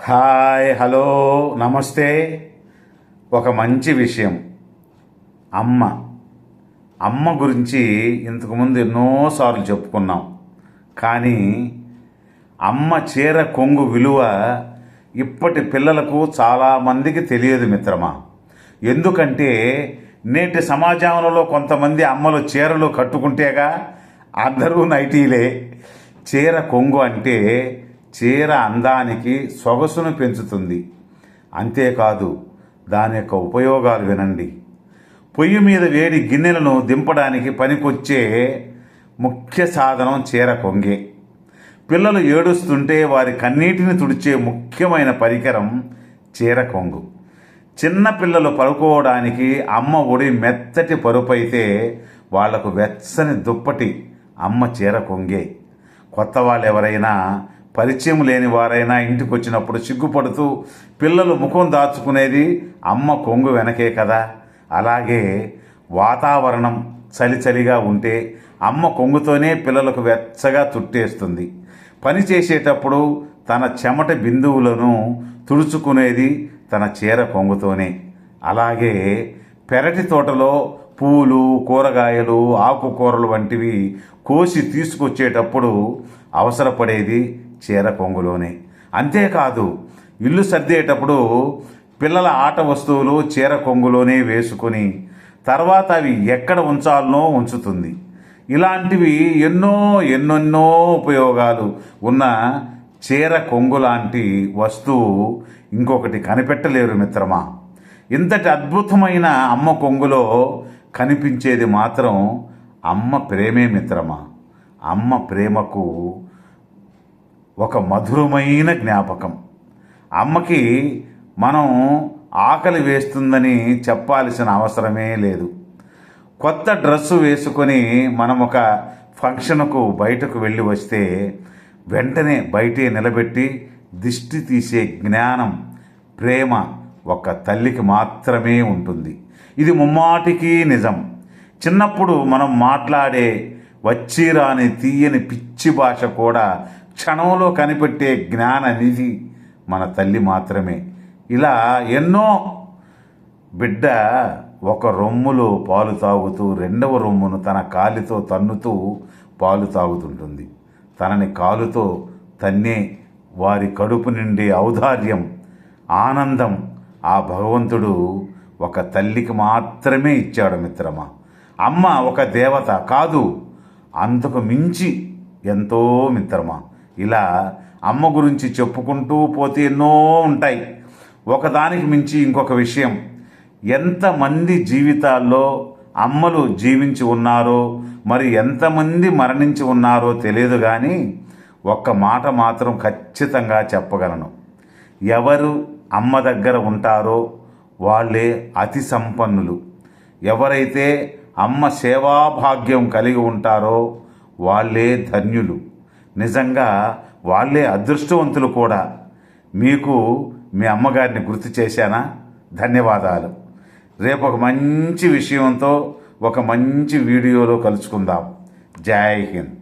Hi, hello, నమస్తే. ఒక మంచి విషయం. అమ్మ అమ్మ గురించి ఇంతకుముందు ఎన్నోసార్లు చెప్పుకున్నాం. కానీ అమ్మ చీర కొంగు విలువ ఇప్పటి పిల్లలకు చాలామందికి తెలియదు మిత్రమా. ఎందుకంటే నేటి సమాజంలో కొంతమంది అమ్మలు చీరలు కట్టుకుంటేగా అందరూ నైటీలే. చీర కొంగు అంటే చీర అందానికి సొగసును పెంచుతుంది. అంతేకాదు, దాని యొక్క ఉపయోగాలు వినండి. పొయ్యి మీద వేడి గిన్నెలను దింపడానికి పనికొచ్చే ముఖ్య సాధనం చీర కొంగే. పిల్లలు ఏడుస్తుంటే వారి కన్నీటిని తుడిచే ముఖ్యమైన పరికరం చీర కొంగు. చిన్న పిల్లలు పడుకోవడానికి అమ్మ ఒడి మెత్తటి పరుపైతే వాళ్లకు వెచ్చని దుప్పటి అమ్మ చీర కొంగే. కొత్త వాళ్ళు ఎవరైనా, పరిచయం లేని వారైనా ఇంటికి వచ్చినప్పుడు సిగ్గుపడుతూ పిల్లలు ముఖం దాచుకునేది అమ్మ కొంగు వెనకే కదా. అలాగే వాతావరణం చలిగా ఉంటే అమ్మ కొంగుతోనే పిల్లలకు వెచ్చగా చుట్టేస్తుంది. పని చేసేటప్పుడు తన చెమట బిందువులను తుడుచుకునేది తన చీర కొంగుతోనే. అలాగే పెరటి తోటలో పూలు, కూరగాయలు, ఆకుకూరలు వంటివి కోసి తీసుకొచ్చేటప్పుడు అవసరపడేది చీర కొంగులోనే. అంతేకాదు, ఇల్లు సర్దేటప్పుడు పిల్లల ఆట వస్తువులు చీర కొంగులోనే వేసుకుని తర్వాత అవి ఎక్కడ ఉంచాలనో ఉంచుతుంది. ఇలాంటివి ఎన్నెన్నో ఉపయోగాలు ఉన్న చీర కొంగు లాంటి వస్తువు ఇంకొకటి కనిపెట్టలేరు మిత్రమా. ఇంతటి అద్భుతమైన అమ్మ కొంగులో కనిపించేది మాత్రం అమ్మ ప్రేమే మిత్రమా. అమ్మ ప్రేమకు ఒక మధురమైన జ్ఞాపకం. అమ్మకి మనం ఆకలి వేస్తుందని చెప్పాల్సిన అవసరమే లేదు. కొత్త డ్రెస్సు వేసుకొని మనం ఒక ఫంక్షన్కు బయటకు వెళ్ళి వస్తే వెంటనే బయటే నిలబెట్టి దిష్టి తీసే జ్ఞానం, ప్రేమ ఒక తల్లికి మాత్రమే ఉంటుంది. ఇది ముమ్మాటికి నిజం. చిన్నప్పుడు మనం మాట్లాడే వచ్చిరాని తీయని పిచ్చి భాష కూడా క్షణంలో కనిపెట్టే జ్ఞాన నిధి మన తల్లి మాత్రమే. ఇలా ఎన్నో. బిడ్డ ఒక రొమ్ములో పాలు తాగుతూ రెండవ రొమ్మును తన కాలితో తన్నుతూ పాలు తాగుతుంటుంది. తనని కాలుతో తన్నే వారి కడుపు నిండే ఔదార్యం, ఆనందం ఆ భగవంతుడు ఒక తల్లికి మాత్రమే ఇచ్చాడు మిత్రమా. అమ్మ ఒక దేవత కాదు, అంతకు మించి ఎంతో మిత్రమా. ఇలా అమ్మ గురించి చెప్పుకుంటూ పోతే ఎన్నో ఉంటాయి. ఒకదానికి మించి ఇంకొక విషయం. ఎంతమంది జీవితాల్లో అమ్మలు జీవించి ఉన్నారో, మరి ఎంతమంది మరణించి ఉన్నారో తెలియదు. కానీ ఒక్క మాట మాత్రం ఖచ్చితంగా చెప్పగలను. ఎవరు అమ్మ దగ్గర ఉంటారో వాళ్ళే అతి సంపన్నులు. ఎవరైతే అమ్మ సేవాభాగ్యం కలిగి ఉంటారో వాళ్ళే ధన్యులు. నిజంగా వాళ్ళే అదృష్టవంతులు కూడా. మీకు మీ అమ్మగారిని గుర్తు చేశానా? ధన్యవాదాలు. రేపు ఒక మంచి విషయంతో ఒక మంచి వీడియోలో కలుసుకుందాం. జై హింద్.